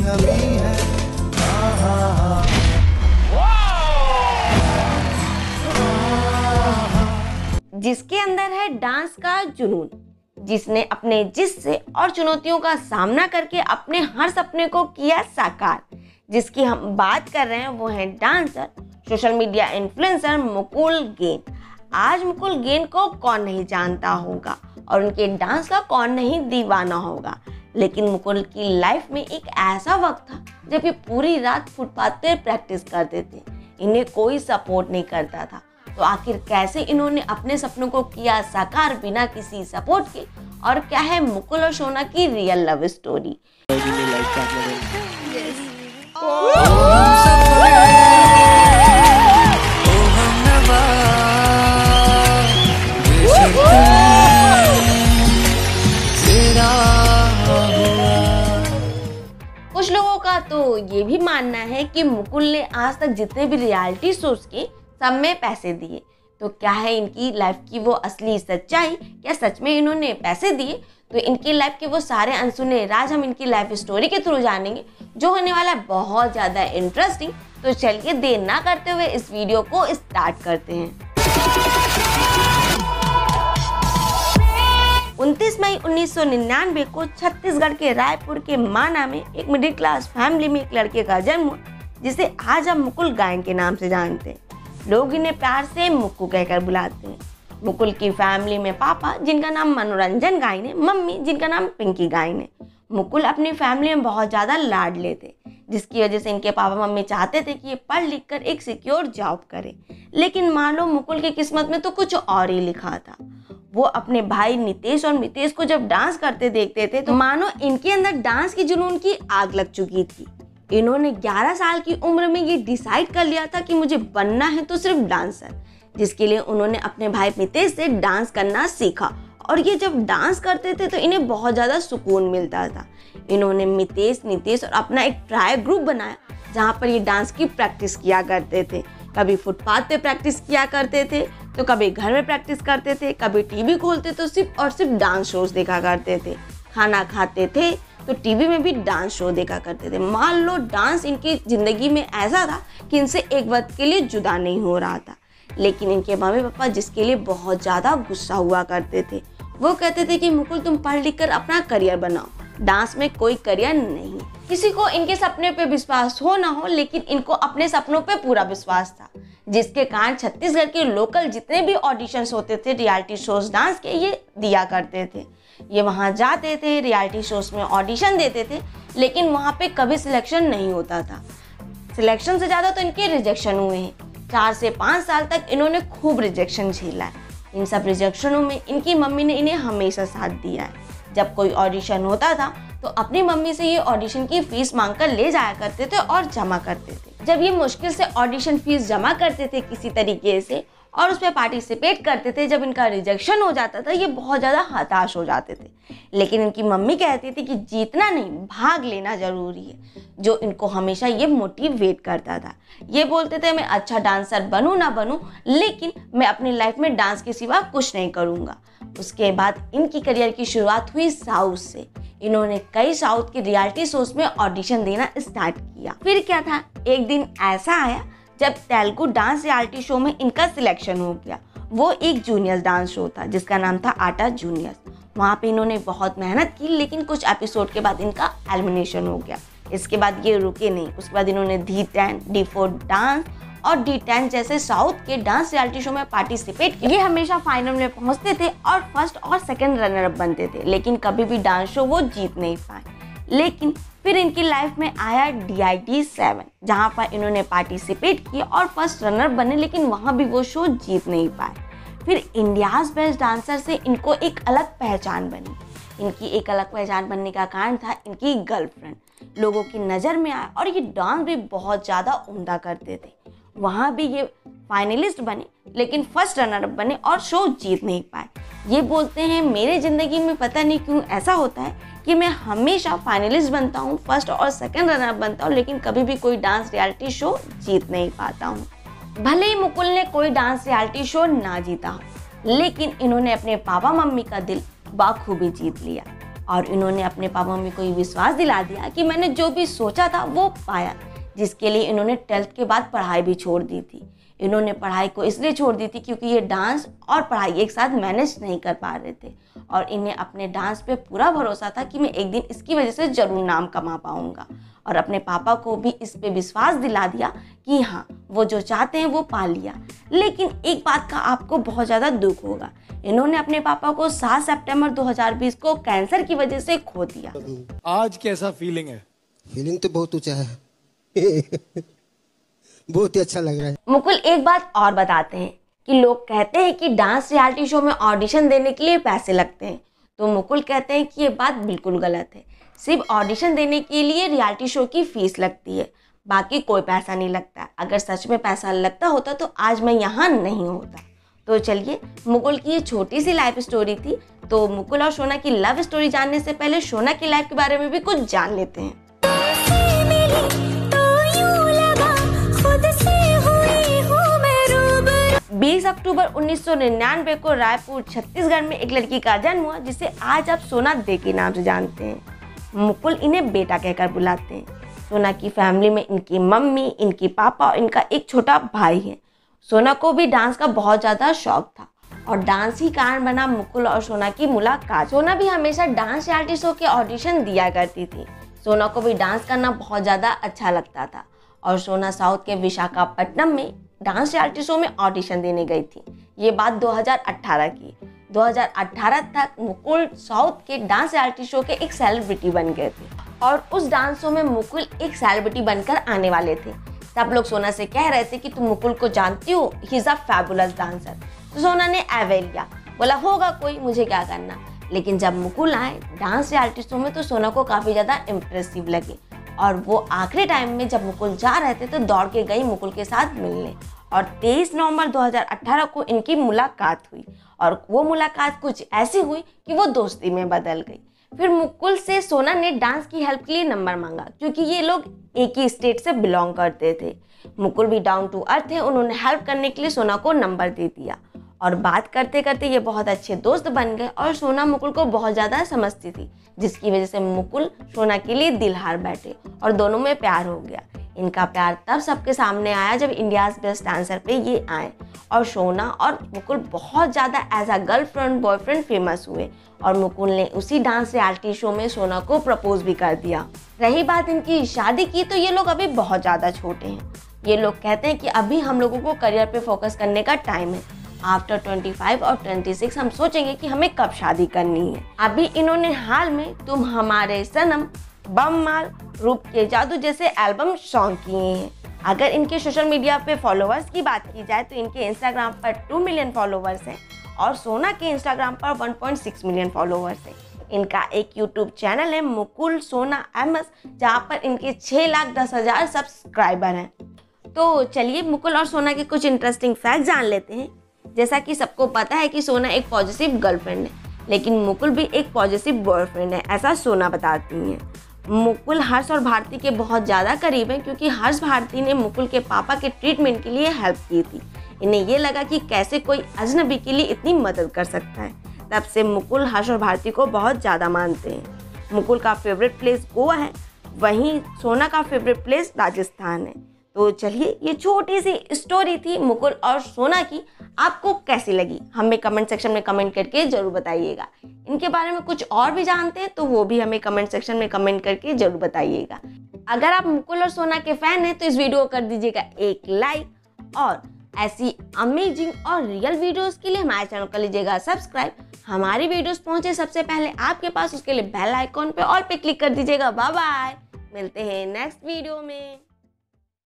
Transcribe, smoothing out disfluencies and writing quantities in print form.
हम ही हैं। जिसके अंदर है डांस का जुनून, जिसने अपने जिस्से और चुनौतियों का सामना करके अपने हर सपने को किया साकार। जिसकी हम बात कर रहे हैं वो है dancer, social media influencer Mukul gain. आज मुकुल गेन को कौन नहीं जानता होगा और उनके डांस का कौन नहीं दीवाना होगा। लेकिन मुकुल की लाइफ में एक ऐसा वक्त था जब ये पूरी रात फुटपाथ पे प्रैक्टिस करते थे। इन्हें कोई सपोर्ट नहीं करता था। तो आखिर कैसे इन्होंने अपने सपनों को किया साकार बिना किसी सपोर्ट के, और क्या है मुकुल और शोना की रियल लव स्टोरी। कुछ लोगों का तो ये भी मानना है कि मुकुल ने आज तक जितने भी रियलिटी शोज के सब में पैसे दिए। तो क्या है इनकी लाइफ की वो असली सच्चाई? क्या सच में इन्होंने पैसे दिए? तो इनकी लाइफ के वो सारे अनसुने राज हम इनकी लाइफ स्टोरी के थ्रू जानेंगे, जो होने वाला है बहुत ज़्यादा इंटरेस्टिंग। तो चलिए देर ना करते हुए इस वीडियो को स्टार्ट करते हैं। 29 मई 1999 को छत्तीसगढ़ के रायपुर के माना में एक मिडिल क्लास फैमिली में एक लड़के का जन्म हुआ, जिसे आज हम मुकुल गायन के नाम से जानते हैं। लोग इन्हें प्यार से मुक्कू कहकर बुलाते हैं। मुकुल की फैमिली में पापा, जिनका नाम मनोरंजन गायन है, मम्मी जिनका नाम पिंकी गायन है। मुकुल अपनी फैमिली में बहुत ज़्यादा लाडले थे, जिसकी वजह से इनके पापा मम्मी चाहते थे कि ये पढ़ लिख कर एक सिक्योर जॉब करे। लेकिन मान लो मुकुल की किस्मत में तो कुछ और ही लिखा था। वो अपने भाई नितेश और मितेश को जब डांस करते देखते थे तो मानो इनके अंदर डांस की जुनून की आग लग चुकी थी। इन्होंने 11 साल की उम्र में ये डिसाइड कर लिया था कि मुझे बनना है तो सिर्फ डांसर, जिसके लिए उन्होंने अपने भाई मितेश से डांस करना सीखा। और ये जब डांस करते थे तो इन्हें बहुत ज़्यादा सुकून मिलता था। इन्होंने मितेश, नितेश और अपना एक ट्राई ग्रुप बनाया, जहाँ पर ये डांस की प्रैक्टिस किया करते थे। कभी फुटपाथ पे प्रैक्टिस किया करते थे, तो कभी घर में प्रैक्टिस करते थे, कभी टीवी खोलते तो सिर्फ और सिर्फ डांस शोज देखा करते थे। खाना खाते थे तो टीवी में भी डांस शो देखा करते थे। मान लो डांस इनकी ज़िंदगी में ऐसा था कि इनसे एक वक्त के लिए जुदा नहीं हो रहा था। लेकिन इनके मम्मी पापा जिसके लिए बहुत ज़्यादा गुस्सा हुआ करते थे। वो कहते थे कि मुकुल तुम पढ़ लिख कर अपना करियर बनाओ, डांस में कोई करियर नहीं। किसी को इनके सपने पे विश्वास हो ना हो, लेकिन इनको अपने सपनों पे पूरा विश्वास था, जिसके कारण छत्तीसगढ़ के लोकल जितने भी ऑडिशंस होते थे रियलिटी शोज डांस के, ये दिया करते थे। ये वहाँ जाते थे, रियलिटी शोज में ऑडिशन देते थे, लेकिन वहाँ पे कभी सिलेक्शन नहीं होता था। सिलेक्शन से ज़्यादा तो इनके रिजेक्शन हुए हैं। 4 से 5 साल तक इन्होंने खूब रिजेक्शन झेला है। इन सब रिजेक्शनों में इनकी मम्मी ने इन्हें हमेशा साथ दिया है। जब कोई ऑडिशन होता था तो अपनी मम्मी से ये ऑडिशन की फीस मांगकर ले जाया करते थे और जमा करते थे। जब ये मुश्किल से ऑडिशन फीस जमा करते थे किसी तरीके से और उस पर पार्टिसिपेट करते थे, जब इनका रिजेक्शन हो जाता था ये बहुत ज़्यादा हताश हो जाते थे। लेकिन इनकी मम्मी कहती थी कि जीतना नहीं, भाग लेना ज़रूरी है, जो इनको हमेशा ये मोटिवेट करता था। ये बोलते थे मैं अच्छा डांसर बनूँ ना बनूँ, लेकिन मैं अपनी लाइफ में डांस के सिवा कुछ नहीं करूँगा। उसके बाद इनकी करियर की शुरुआत हुई साउथ से। इन्होंने कई साउथ के रियलिटी शोज में ऑडिशन देना स्टार्ट किया। फिर क्या था, एक दिन ऐसा आया जब तेलुगु डांस रियलिटी शो में इनका सिलेक्शन हो गया। वो एक जूनियर्स डांस शो था जिसका नाम था आटा जूनियर्स। वहाँ पे इन्होंने बहुत मेहनत की, लेकिन कुछ एपिसोड के बाद इनका एलिमिनेशन हो गया। इसके बाद ये रुके नहीं। उसके बाद इन्होंने D10, D4 डांस और D10 जैसे साउथ के डांस रियलिटी शो में पार्टिसिपेट किया। ये हमेशा फाइनल में पहुंचते थे और फर्स्ट और सेकंड रनर अप बनते थे, लेकिन कभी भी डांस शो वो जीत नहीं पाए। लेकिन फिर इनकी लाइफ में आया DID7, जहाँ पर इन्होंने पार्टिसिपेट किया और फर्स्ट रनर बने, लेकिन वहाँ भी वो शो जीत नहीं पाए। फिर इंडियाज़ बेस्ट डांसर से इनको एक अलग पहचान बनी। इनकी एक अलग पहचान बनने का कारण था इनकी गर्लफ्रेंड। लोगों की नज़र में आया और ये डांस भी बहुत ज़्यादा उम्दा करते थे। वहाँ भी ये फाइनलिस्ट बने, लेकिन फर्स्ट रनर अप बने और शो जीत नहीं पाए। ये बोलते हैं मेरे ज़िंदगी में पता नहीं क्यों ऐसा होता है कि मैं हमेशा फाइनलिस्ट बनता हूँ, फर्स्ट और सेकंड रनर अप बनता हूँ, लेकिन कभी भी कोई डांस रियलिटी शो जीत नहीं पाता हूँ। भले ही मुकुल ने कोई डांस रियलिटी शो ना जीता हो, लेकिन इन्होंने अपने पापा मम्मी का दिल बखूबी जीत लिया। और इन्होंने अपने पापा मम्मी को ये विश्वास दिला दिया कि मैंने जो भी सोचा था वो पाया, जिसके लिए इन्होंने 12th के बाद पढ़ाई भी छोड़ दी थी। इन्होंने पढ़ाई को इसलिए छोड़ दी थी क्योंकि ये डांस और पढ़ाई एक साथ मैनेज नहीं कर पा रहे थे और इन्हें अपने डांस पे पूरा भरोसा था कि मैं एक दिन इसकी वजह से ज़रूर नाम कमा पाऊंगा। और अपने पापा को भी इस पे विश्वास दिला दिया कि हाँ, वो जो चाहते हैं वो पा लिया। लेकिन एक बात का आपको बहुत ज़्यादा दुख होगा, इन्होंने अपने पापा को 7 सितंबर 2020 को कैंसर की वजह से खो दिया। आज कैसा फीलिंग है? फीलिंग तो बहुत ऊंचा है बहुत ही अच्छा लग रहा है। मुकुल एक बात और बताते हैं कि लोग कहते हैं कि डांस रियलिटी शो में ऑडिशन देने के लिए पैसे लगते हैं, तो मुकुल कहते हैं कि ये बात बिल्कुल गलत है। सिर्फ ऑडिशन देने के लिए रियलिटी शो की फीस लगती है, बाकी कोई पैसा नहीं लगता। अगर सच में पैसा लगता होता तो आज मैं यहाँ नहीं होता। तो चलिए, मुकुल की ये छोटी सी लाइफ स्टोरी थी। तो मुकुल और सोना की लव स्टोरी जानने से पहले सोना की लाइफ के बारे में भी कुछ जान लेते हैं। 20 अक्टूबर 1999 को रायपुर छत्तीसगढ़ में एक लड़की का जन्म हुआ जिसे आज आप सोना दे के नाम से जानते हैं। मुकुल इन्हें बेटा कहकर बुलाते हैं। सोना की फैमिली में इनकी मम्मी, इनकी पापा और इनका एक छोटा भाई है। सोना को भी डांस का बहुत ज़्यादा शौक था और डांस ही कारण बना मुकुल और सोना की मुलाकात। सोना भी हमेशा डांस रियलिटी शो के ऑडिशन दिया करती थी। सोना को भी डांस करना बहुत ज़्यादा अच्छा लगता था और सोना साउथ के विशाखापट्टनम में डांस रियलिटी शो में ऑडिशन देने गई थी। ये बात 2018 की। 2018 तक मुकुल साउथ के डांस रियलिटी शो के एक सेलिब्रिटी बन गए थे और उस डांस शो में मुकुल एक सेलिब्रिटी बनकर आने वाले थे। सब लोग सोना से कह रहे थे कि तुम मुकुल को जानती हो, he is a fabulous dancer. तो सोना ने एवे लिया, बोला होगा कोई, मुझे क्या करना। लेकिन जब मुकुल आए डांस रियलिटी शो में तो सोना को काफ़ी ज़्यादा इम्प्रेसिव लगे और वो आखिरी टाइम में जब मुकुल जा रहे थे तो दौड़ के गई मुकुल के साथ मिलने। और 23 नवंबर 2018 को इनकी मुलाकात हुई और वो मुलाकात कुछ ऐसी हुई कि वो दोस्ती में बदल गई। फिर मुकुल से सोना ने डांस की हेल्प के लिए नंबर मांगा क्योंकि ये लोग एक ही स्टेट से बिलोंग करते थे। मुकुल भी डाउन टू अर्थ है, उन्होंने हेल्प करने के लिए सोना को नंबर दे दिया और बात करते करते ये बहुत अच्छे दोस्त बन गए और सोना मुकुल को बहुत ज़्यादा समझती थी, जिसकी वजह से मुकुल सोना के लिए दिल हार बैठे और दोनों में प्यार हो गया। इनका प्यार तब सबके सामने आया जब इंडियाज़ बेस्ट डांसर पे ये आए और सोना और मुकुल बहुत ज़्यादा as a girlfriend boyfriend famous हुए और मुकुल ने उसी डांस रियलिटी शो में सोना को प्रपोज भी कर दिया। रही बात इनकी शादी की, तो ये लोग अभी बहुत ज़्यादा छोटे हैं। ये लोग कहते हैं कि अभी हम लोगों को करियर पे फोकस करने का टाइम है। आफ्टर 25 और 26 हम सोचेंगे कि हमें कब शादी करनी है। अभी इन्होंने हाल में तुम हमारे सनम, बम मार, रूप के जादू जैसे एल्बम सॉन्ग किए हैं। अगर इनके सोशल मीडिया पे फॉलोअर्स की बात की जाए तो इनके इंस्टाग्राम पर 2 मिलियन फॉलोअर्स हैं और सोना के इंस्टाग्राम पर 1.6 मिलियन फॉलोअर्स हैं। इनका एक यूट्यूब चैनल है मुकुल सोना एमएस, जहाँ पर इनके 6,10,000 सब्सक्राइबर हैं। तो चलिए मुकुल और सोना के कुछ इंटरेस्टिंग फैक्ट जान लेते हैं। जैसा कि सबको पता है कि सोना एक पॉजिटिव गर्लफ्रेंड है, लेकिन मुकुल भी एक पॉजिटिव बॉयफ्रेंड है, ऐसा सोना बताती हैं। मुकुल हर्ष और भारती के बहुत ज़्यादा करीब हैं क्योंकि हर्ष भारती ने मुकुल के पापा के ट्रीटमेंट के लिए हेल्प की थी। इन्हें ये लगा कि कैसे कोई अजनबी के लिए इतनी मदद कर सकता है। तब से मुकुल हर्ष और भारती को बहुत ज़्यादा मानते हैं। मुकुल का फेवरेट प्लेस गोवा है, वहीं सोना का फेवरेट प्लेस राजस्थान है। तो चलिए, ये छोटी सी स्टोरी थी मुकुल और सोना की। आपको कैसी लगी हमें कमेंट सेक्शन में कमेंट करके ज़रूर बताइएगा। इनके बारे में कुछ और भी जानते हैं तो वो भी हमें कमेंट सेक्शन में कमेंट करके ज़रूर बताइएगा। अगर आप मुकुल और सोना के फ़ैन हैं तो इस वीडियो को कर दीजिएगा एक लाइक और ऐसी अमेजिंग और रियल वीडियोज़ के लिए हमारे चैनल को लीजिएगा सब्सक्राइब। हमारी वीडियोज़ पहुँचे सबसे पहले आपके पास, उसके लिए बेल आइकॉन पे ऑल पे क्लिक कर दीजिएगा। बाय बाय, मिलते हैं नेक्स्ट वीडियो में।